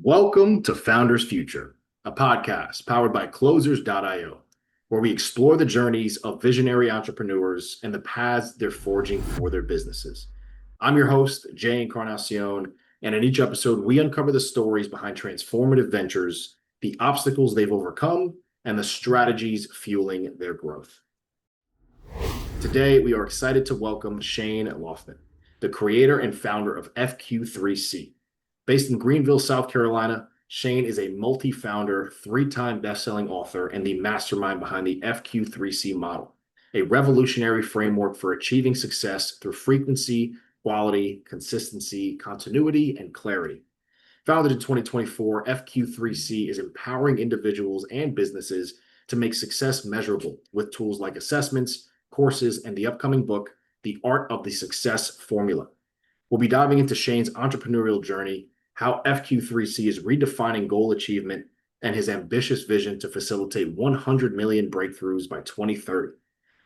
Welcome to Founders Future, a podcast powered by Closers.io, where we explore the journeys of visionary entrepreneurs and the paths they're forging for their businesses. I'm your host, Jay Encarnacion, and in each episode, we uncover the stories behind transformative ventures, the obstacles they've overcome, and the strategies fueling their growth. Today, we are excited to welcome Shane Laufman, the creator and founder of FQ3C. Based in Greenville, South Carolina, Shane is a multi-founder, three-time best-selling author and the mastermind behind the FQ3C model, a revolutionary framework for achieving success through frequency, quality, consistency, continuity, and clarity. Founded in 2024, FQ3C is empowering individuals and businesses to make success measurable with tools like assessments, courses, and the upcoming book, The Art of the Success Formula. We'll be diving into Shane's entrepreneurial journey, how FQ3C is redefining goal achievement, and his ambitious vision to facilitate 100 million breakthroughs by 2030.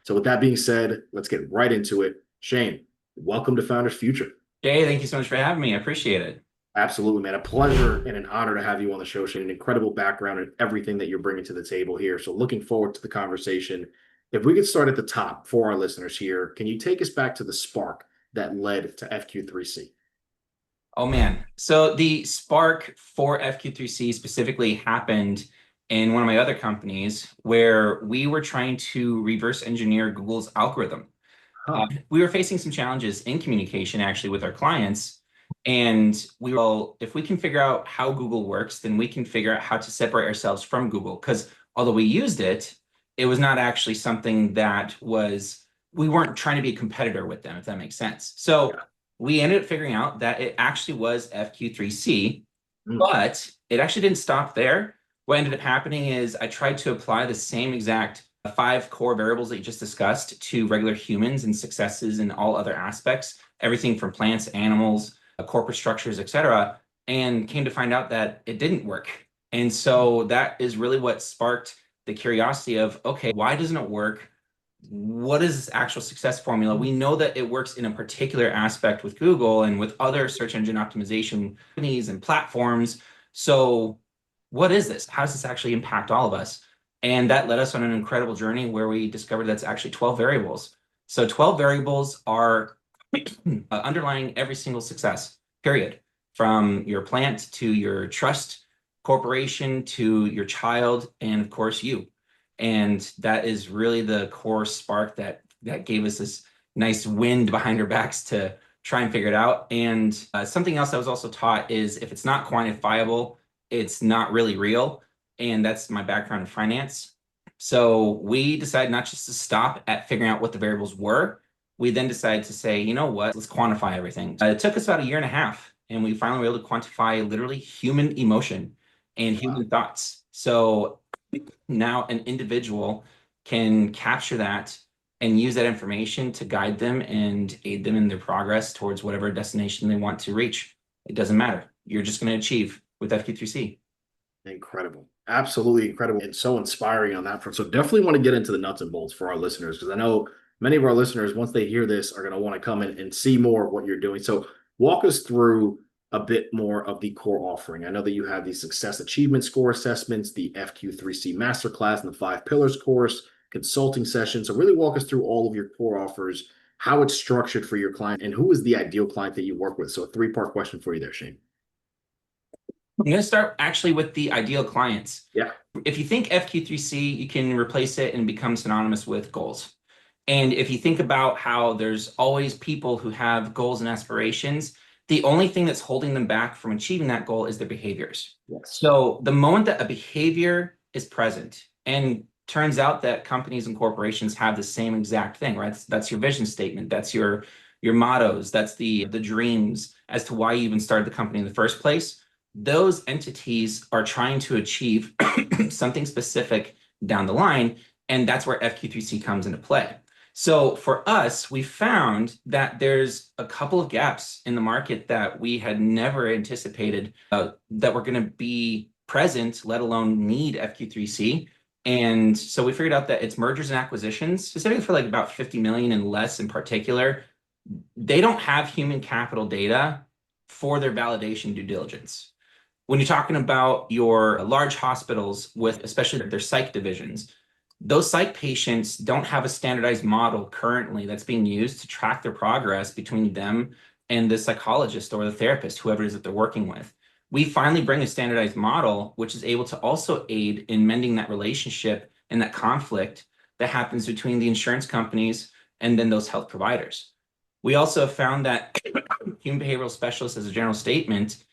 So with that being said, let's get right into it. Shane, welcome to Founders Future. Jay, thank you so much for having me. I appreciate it. Absolutely, man. A pleasure and an honor to have you on the show, Shane. An incredible background and everything that you're bringing to the table here. So looking forward to the conversation. If we could start at the top for our listeners here, can you take us back to the spark that led to FQ3C? Oh, man. So the spark for FQ3C specifically happened in one of my other companies where we were trying to reverse engineer Google's algorithm. We were facing some challenges in communication actually with our clients. And if we can figure out how Google works, then we can figure out how to separate ourselves from Google. Because although we used it, it was not actually something that we weren't trying to be a competitor with them, if that makes sense. So we ended up figuring out that it actually was FQ3C, but it actually didn't stop there. What ended up happening is I tried to apply the same exact 5 core variables that you just discussed to regular humans and successes in all other aspects, everything from plants, animals, corporate structures, etc., and came to find out that it didn't work. And so that is really what sparked the curiosity of, okay, why doesn't it work? What is this actual success formula? We know that it works in a particular aspect with Google and with other search engine optimization companies and platforms. So what is this? How does this actually impact all of us? And that led us on an incredible journey where we discovered that's actually 12 variables. So 12 variables are underlying every single success, period, from your plant to your trust corporation to your child, and of course you. And that is really the core spark that gave us this nice wind behind our backs to try and figure it out. And something else I was also taught is if it's not quantifiable, it's not really real. And that's my background in finance. So we decided not just to stop at figuring out what the variables were. We then decided to say, you know what, let's quantify everything. It took us about 1.5 years, and we finally were able to quantify literally human emotion and human thoughts. So now an individual can capture that and use that information to guide them and aid them in their progress towards whatever destination they want to reach. It doesn't matter. You're just going to achieve with FQ3C. Incredible. Absolutely incredible and so inspiring on that front. So definitely want to get into the nuts and bolts for our listeners, because I know many of our listeners, once they hear this, are going to want to come in and see more of what you're doing. So walk us through a bit more of the core offering. I know that you have the Success Achievement Score assessments, the FQ3C Masterclass, and the 5 Pillars course, consulting sessions. So really walk us through all of your core offers, how it's structured for your client, and who is the ideal client that you work with. So a 3-part question for you there, Shane. I'm going to start actually with the ideal clients. Yeah. If you think FQ3C, you can replace it and become synonymous with goals. And if you think about how there's always people who have goals and aspirations, the only thing that's holding them back from achieving that goal is their behaviors. Yes. So the moment that a behavior is present, and turns out that companies and corporations have the same exact thing, right? That's your vision statement. That's your mottos. That's the dreams as to why you even started the company in the first place. Those entities are trying to achieve something specific down the line, and that's where FQ3C comes into play. So for us, we found that there's a couple of gaps in the market that we had never anticipated that were going to be present, let alone need FQ3C. And so we figured out that it's mergers and acquisitions, specifically for like about 50 million and less in particular. They don't have human capital data for their validation due diligence. When you're talking about your large hospitals with especially their psych divisions, those psych patients don't have a standardized model currently that's being used to track their progress between them and the psychologist or the therapist, whoever it is that they're working with. We finally bring a standardized model, which is able to also aid in mending that relationship and that conflict that happens between the insurance companies and then those health providers. We also have found that human behavioral specialists, as a general statement,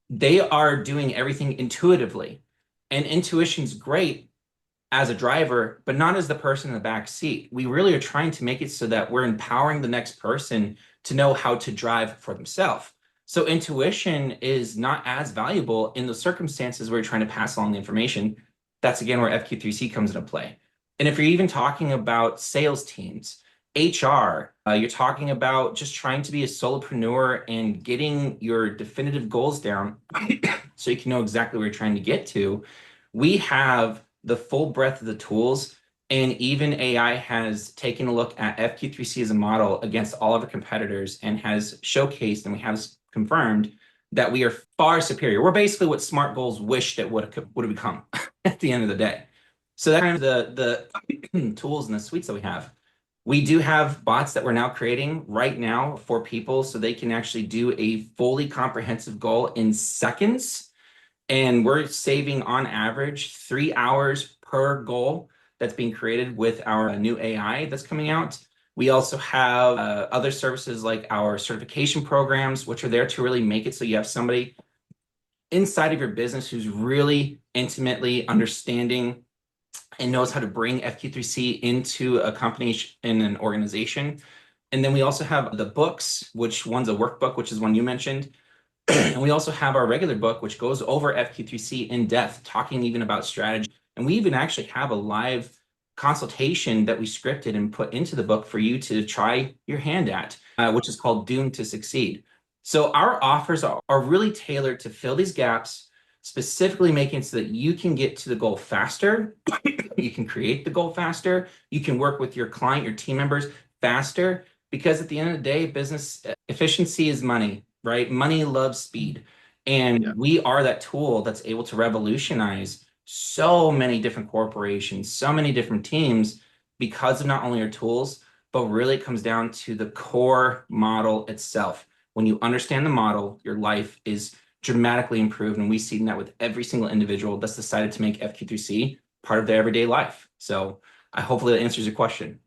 they are doing everything intuitively. And intuition's great as a driver, but not as the person in the back seat. We really are trying to make it so that we're empowering the next person to know how to drive for themselves. So intuition is not as valuable in the circumstances where you're trying to pass along the information. That's again where FQ3C comes into play. And if you're even talking about sales teams, HR, you're talking about just trying to be a solopreneur and getting your definitive goals down so you can know exactly where you're trying to get to. We have the full breadth of the tools, and even AI has taken a look at FQ3C as a model against all of our competitors and has showcased, and we have confirmed that we are far superior. We're basically what SMART goals wished it would have become at the end of the day. So that's kind of the tools and the suites that we have. We do have bots that we're now creating right now for people so they can actually do a fully comprehensive goal in seconds. And we're saving on average 3 hours per goal that's being created with our new AI that's coming out. We also have other services like our certification programs, which are there to really make it so you have somebody inside of your business who's really intimately understanding and knows how to bring FQ3C into a company in an organization. And then we also have the books, which one's a workbook, which is one you mentioned. And we also have our regular book, which goes over FQ3C in depth, talking even about strategy. And we even actually have a live consultation that we scripted and put into the book for you to try your hand at, which is called Doomed to Succeed. So our offers are really tailored to fill these gaps, specifically making it so that you can get to the goal faster, you can create the goal faster, you can work with your client, your team members faster, because at the end of the day, business efficiency is money, right? Money loves speed. And we are that tool that's able to revolutionize so many different corporations, so many different teams, because of not only our tools, but really it comes down to the core model itself. When you understand the model, your life is dramatically improved. And we've seen that with every single individual that's decided to make FQ3C part of their everyday life. So hopefully that answers your question.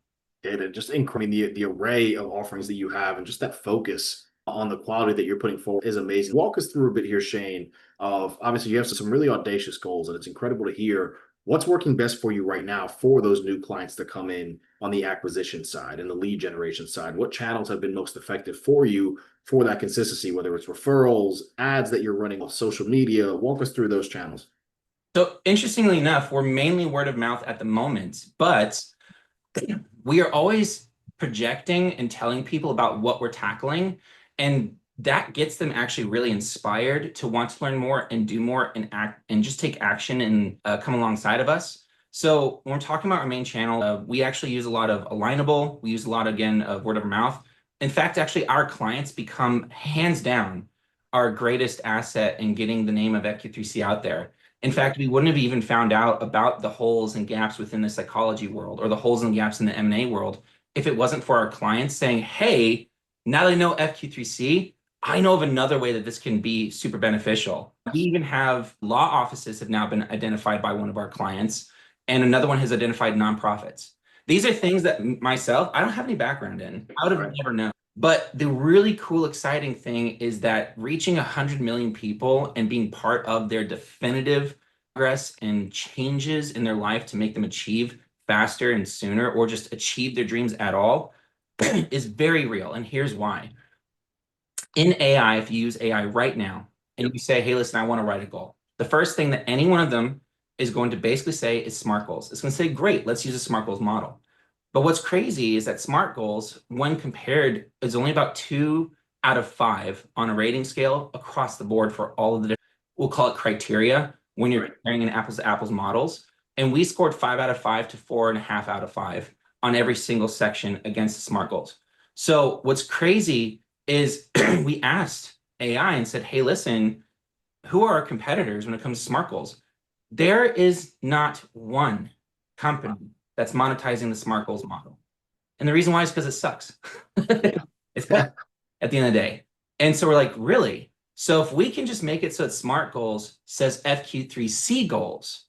And just increasing the array of offerings that you have and just that focus on the quality that you're putting forward is amazing. Walk us through a bit here, Shane, of obviously you have some really audacious goals, and it's incredible to hear what's working best for you right now for those new clients that come in on the acquisition side and the lead generation side. What channels have been most effective for you for that consistency, whether it's referrals, ads that you're running on social media? Walk us through those channels. So interestingly enough, we're mainly word of mouth at the moment, but we are always projecting and telling people about what we're tackling. And that gets them actually really inspired to want to learn more and do more and act and just take action and come alongside of us. So when we're talking about our main channel, we actually use a lot of Alignable. We use a lot, again, of word of mouth. In fact, actually, our clients become hands down our greatest asset in getting the name of FQ3C out there. In fact, we wouldn't have even found out about the holes and gaps within the psychology world or the holes and gaps in the M&A world if it wasn't for our clients saying, hey, now that I know FQ3C, I know of another way that this can be super beneficial. We even have law offices have now been identified by one of our clients, and another one has identified nonprofits. These are things that myself, I don't have any background in. I would have never known. But the really cool, exciting thing is that reaching 100 million people and being part of their definitive progress and changes in their life to make them achieve faster and sooner, or just achieve their dreams at all, is very real. And here's why. In AI, if you use AI right now and you say, hey, listen, I want to write a goal, the first thing that any one of them is going to basically say is SMART goals. It's going to say, great, let's use a SMART goals model. But what's crazy is that SMART goals, when compared, is only about 2 out of 5 on a rating scale across the board for all of the, we'll call it criteria, when you're comparing in apples to apples models. And we scored 5 out of 5 to 4.5 out of 5 on every single section against the SMART goals. So what's crazy is we asked AI and said, hey, listen, who are our competitors when it comes to SMART goals? There is not one company that's monetizing the SMART goals model. And the reason why is because it sucks. It's bad at the end of the day. And so we're like, really? So if we can just make it so that SMART goals says FQ3C goals,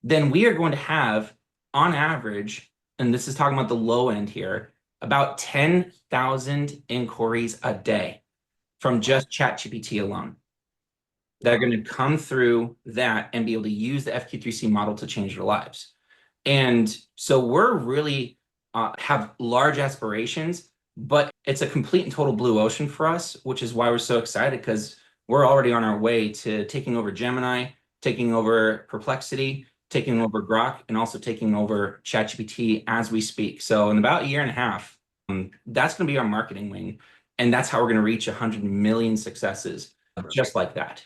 then we are going to have, on average, and this is talking about the low end here, about 10,000 inquiries a day from just ChatGPT alone that are going to come through that and be able to use the FQ3C model to change their lives. And so we're really have large aspirations, but it's a complete and total blue ocean for us, which is why we're so excited, because we're already on our way to taking over Gemini, taking over Perplexity, taking over Grok, and also taking over ChatGPT as we speak. So in about a year and a half, that's going to be our marketing wing. And that's how we're going to reach 100 million successes just like that.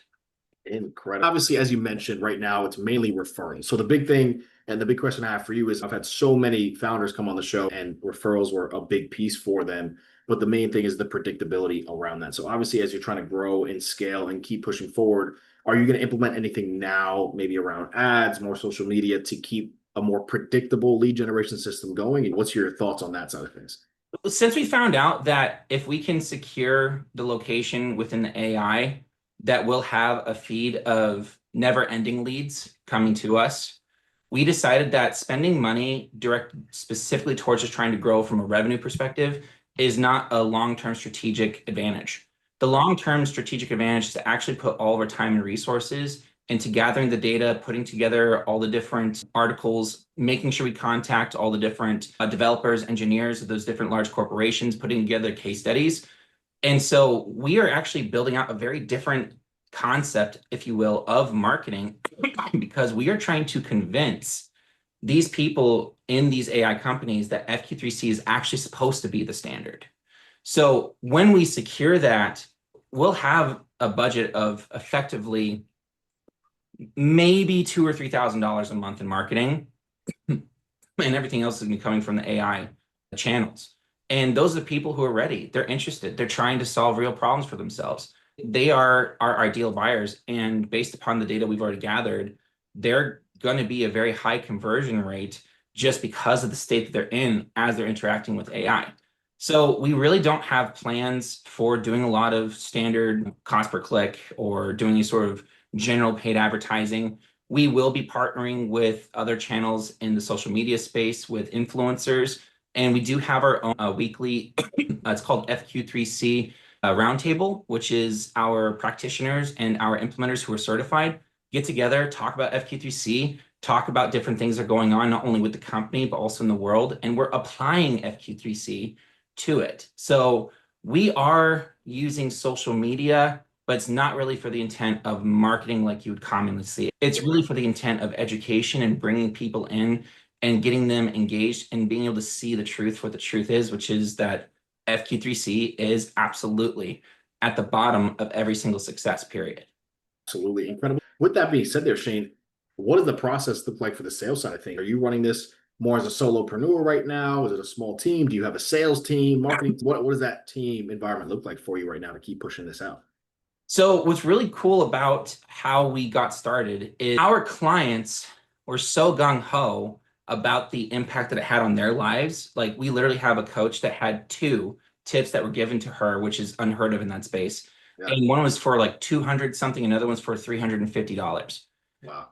Incredible. Obviously, as you mentioned, right now it's mainly referrals. So the big thing and the big question I have for you is, I've had so many founders come on the show and referrals were a big piece for them. But the main thing is the predictability around that. So obviously, as you're trying to grow and scale and keep pushing forward, are you going to implement anything now, maybe around ads, more social media, to keep a more predictable lead generation system going? And what's your thoughts on that side of things? Since we found out that if we can secure the location within the AI, that we'll have a feed of never-ending leads coming to us, we decided that spending money direct specifically towards just trying to grow from a revenue perspective is not a long-term strategic advantage. The long-term strategic advantage is to actually put all of our time and resources into gathering the data, putting together all the different articles, making sure we contact all the different developers, engineers of those different large corporations, putting together case studies. And so we are actually building out a very different concept, if you will, of marketing, because we are trying to convince these people in these AI companies that FQ3C is actually supposed to be the standard. So when we secure that, we'll have a budget of effectively maybe $2,000 or $3,000 a month in marketing, and everything else is going to be coming from the AI channels. And those are the people who are ready. They're interested. They're trying to solve real problems for themselves. They are our ideal buyers. And based upon the data we've already gathered, they're going to be a very high conversion rate just because of the state that they're in as they're interacting with AI. So we really don't have plans for doing a lot of standard cost per click or doing any sort of general paid advertising. We will be partnering with other channels in the social media space with influencers. And we do have our own weekly, it's called FQ3C Roundtable, which is our practitioners and our implementers who are certified get together, talk about FQ3C, talk about different things that are going on, not only with the company, but also in the world. And we're applying FQ3C to it. So we are using social media, but it's not really for the intent of marketing like you would commonly see. It's really for the intent of education and bringing people in and getting them engaged and being able to see the truth for what the truth is, which is that FQ3C is absolutely at the bottom of every single success, period. Absolutely incredible. With that being said there, Shane, what does the process look like for the sales side of things? Are you running this more as a solopreneur right now? Is it a small team? Do you have a sales team, marketing? What does that team environment look like for you right now to keep pushing this out? So what's really cool about how we got started is our clients were so gung-ho about the impact that it had on their lives. Like, we literally have a coach that had 2 tips that were given to her, which is unheard of in that space. Yeah. And one was for like 200 something, another one's for $350. Wow.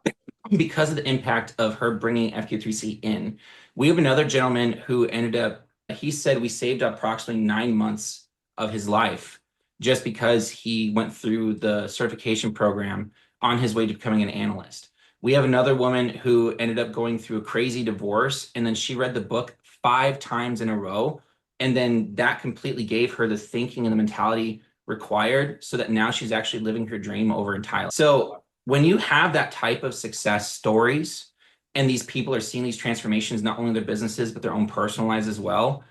Because of the impact of her bringing FQ3C in. We have another gentleman who ended up, he said we saved approximately 9 months of his life just because he went through the certification program on his way to becoming an analyst. We have another woman who ended up going through a crazy divorce, and then she read the book 5 times in a row. And then that completely gave her the thinking and the mentality required so that now she's actually living her dream over in Thailand. So when you have that type of success stories and these people are seeing these transformations, not only in their businesses, but their own personal lives as well,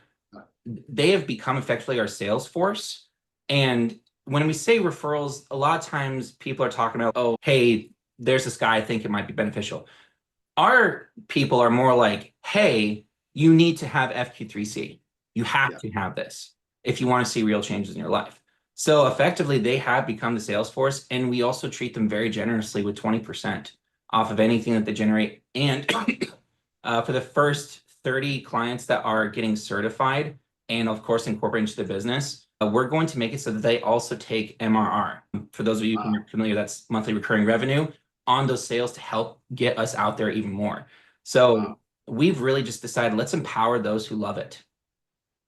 they have become effectively our sales force. And when we say referrals, a lot of times people are talking about, oh, hey, there's this guy, I think it might be beneficial. Our people are more like, hey, you need to have FQ3C. You have to have this if you want to see real changes in your life. So effectively, they have become the sales force, and we also treat them very generously with 20% off of anything that they generate. And for the first 30 clients that are getting certified and of course incorporated into their business, we're going to make it so that they also take MRR. For those of you who are familiar, that's monthly recurring revenue on those sales to help get us out there even more. So we've really just decided, let's empower those who love it.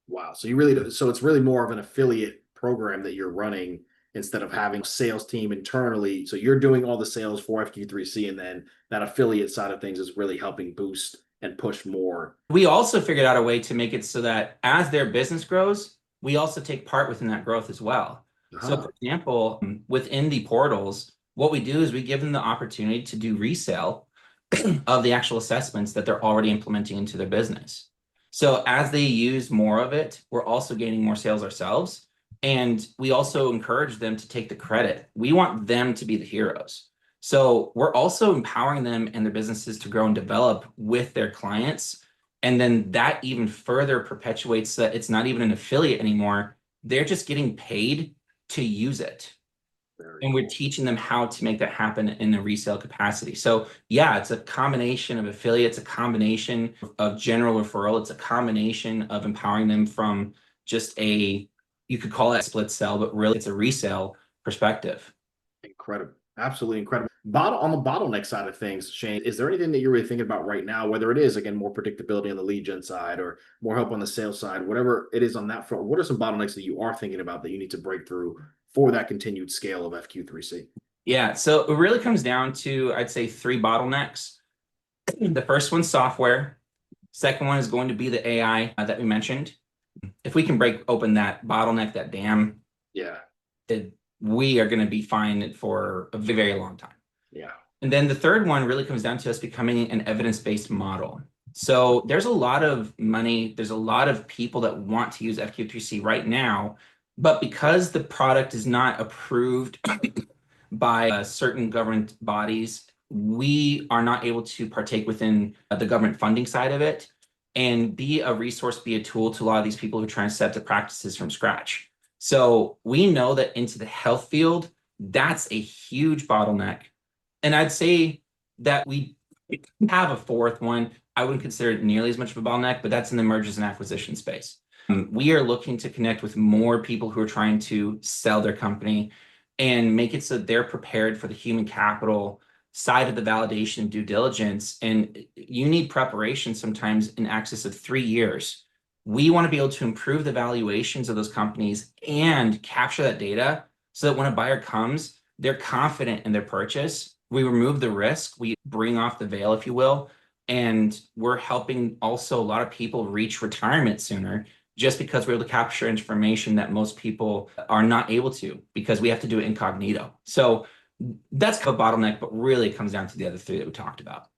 Wow. So you really, so it's really more of an affiliate program that you're running instead of having a sales team internally. So you're doing all the sales for FQ3C, and then that affiliate side of things is really helping boost and push more. We also figured out a way to make it so that as their business grows, we also take part within that growth as well. So for example, within the portals, what we do is we give them the opportunity to do resale of the actual assessments that they're already implementing into their business. So as they use more of it, we're also gaining more sales ourselves. And we also encourage them to take the credit. We want them to be the heroes. So we're also empowering them and their businesses to grow and develop with their clients. And then that even further perpetuates that it's not even an affiliate anymore. They're just getting paid to use it. And we're teaching them how to make that happen in a resale capacity. So yeah, it's a combination of affiliates, a combination of general referral. It's a combination of empowering them from just you could call it a split sell, but really it's a resale perspective. Incredible. Absolutely incredible. On the bottleneck side of things, Shane, is there anything that you're really thinking about right now, whether it is, again, more predictability on the lead gen side or more help on the sales side, whatever it is on that front? What are some bottlenecks that you are thinking about that you need to break through for that continued scale of FQ3C? Yeah, so it really comes down to, I'd say, 3 bottlenecks. The first one's software. Second one is going to be the AI that we mentioned. If we can break open that bottleneck, that dam, we are going to be fine for a very long time. Yeah. And then the third one really comes down to us becoming an evidence-based model. So there's a lot of money, there's a lot of people that want to use FQ3C right now, but because the product is not approved by certain government bodies, we are not able to partake within the government funding side of it and be a resource, be a tool to a lot of these people who are trying to set up practices from scratch. So we know that into the health field, that's a huge bottleneck. And I'd say that we have a fourth one. I wouldn't consider it nearly as much of a bottleneck, but that's in the mergers and acquisition space. We are looking to connect with more people who are trying to sell their company and make it so they're prepared for the human capital side of the validation due diligence. And you need preparation sometimes in excess of 3 years. We want to be able to improve the valuations of those companies and capture that data so that when a buyer comes, they're confident in their purchase. We remove the risk, we bring off the veil, if you will, and we're helping also a lot of people reach retirement sooner just because we're able to capture information that most people are not able to because we have to do it incognito. So that's a bottleneck, but really it comes down to the other 3 that we talked about.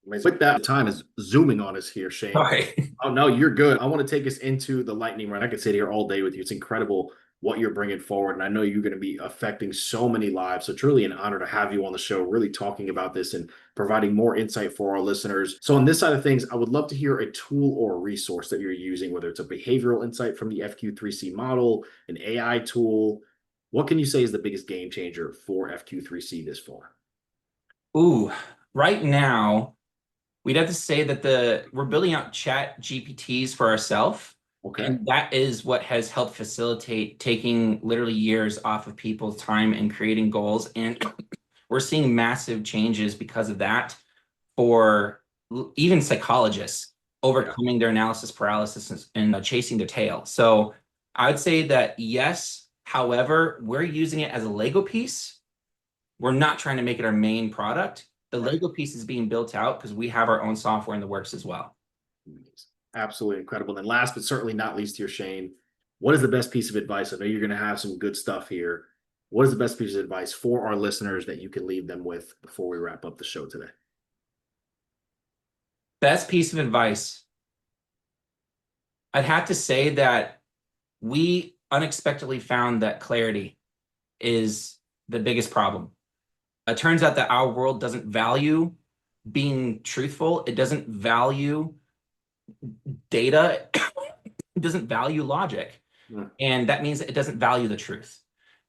With that, time is zooming on us here, Shane. Sorry. Oh, no, you're good. I want to take us into the lightning round. I could sit here all day with you. It's incredible what you're bringing forward. And I know you're going to be affecting so many lives. So truly an honor to have you on the show, really talking about this and providing more insight for our listeners. So on this side of things, I would love to hear a tool or a resource that you're using, whether it's a behavioral insight from the FQ3C model, an AI tool. What can you say is the biggest game changer for FQ3C this far? Ooh, right now, we'd have to say that we're building out chat GPTs for ourselves. Okay. And that is what has helped facilitate taking literally years off of people's time and creating goals. And we're seeing massive changes because of that for even psychologists overcoming their analysis paralysis and chasing their tail. So I would say that yes, however, we're using it as a Lego piece. We're not trying to make it our main product. The Lego piece is being built out because we have our own software in the works as well. Absolutely incredible. And last but certainly not least here, Shane, what is the best piece of advice? I know you're going to have some good stuff here. What is the best piece of advice for our listeners that you can leave them with before we wrap up the show today? Best piece of advice. I'd have to say that we unexpectedly found that clarity is the biggest problem. It turns out that our world doesn't value being truthful. It doesn't value data. It doesn't value logic. Mm. And that means that it doesn't value the truth.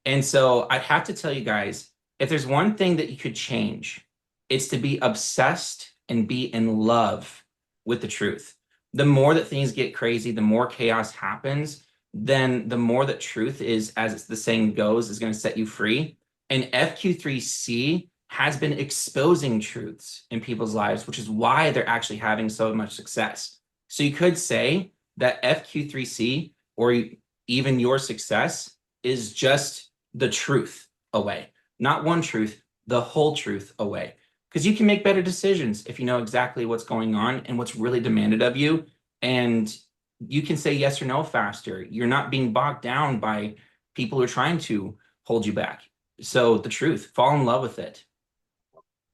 And so I have to tell you guys, if there's one thing that you could change, it's to be obsessed and be in love with the truth. The more that things get crazy, the more chaos happens, then the more that truth is, as the saying goes, is going to set you free. And FQ3C has been exposing truths in people's lives, which is why they're actually having so much success. So you could say that FQ3C, or even your success, is just the truth away. Not one truth, the whole truth away. Because you can make better decisions if you know exactly what's going on and what's really demanded of you. And you can say yes or no faster. You're not being bogged down by people who are trying to hold you back. So the truth, fall in love with it.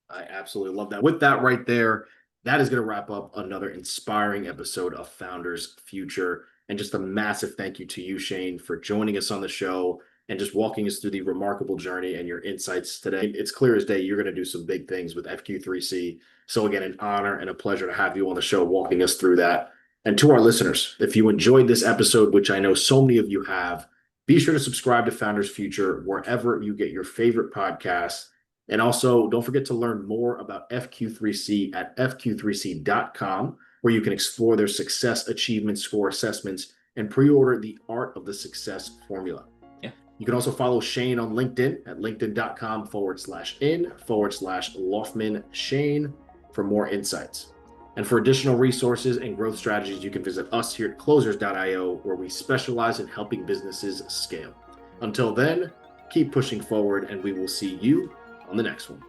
I absolutely love that. With that right there, that is going to wrap up another inspiring episode of Founders Future. And just a massive thank you to you, Shane, for joining us on the show and just walking us through the remarkable journey and your insights today. It's clear as day you're going to do some big things with FQ3C. So again, an honor and a pleasure to have you on the show walking us through that. And to our listeners, if you enjoyed this episode, which I know so many of you have, be sure to subscribe to Founders Future wherever you get your favorite podcasts. And also, don't forget to learn more about FQ3C at FQ3C.com, where you can explore their success achievement score assessments and pre-order the Art of the Success Formula. Yeah. You can also follow Shane on LinkedIn at linkedin.com/in/Laufman Shane for more insights. And for additional resources and growth strategies, you can visit us here at closers.io, where we specialize in helping businesses scale. Until then, keep pushing forward, and we will see you on the next one.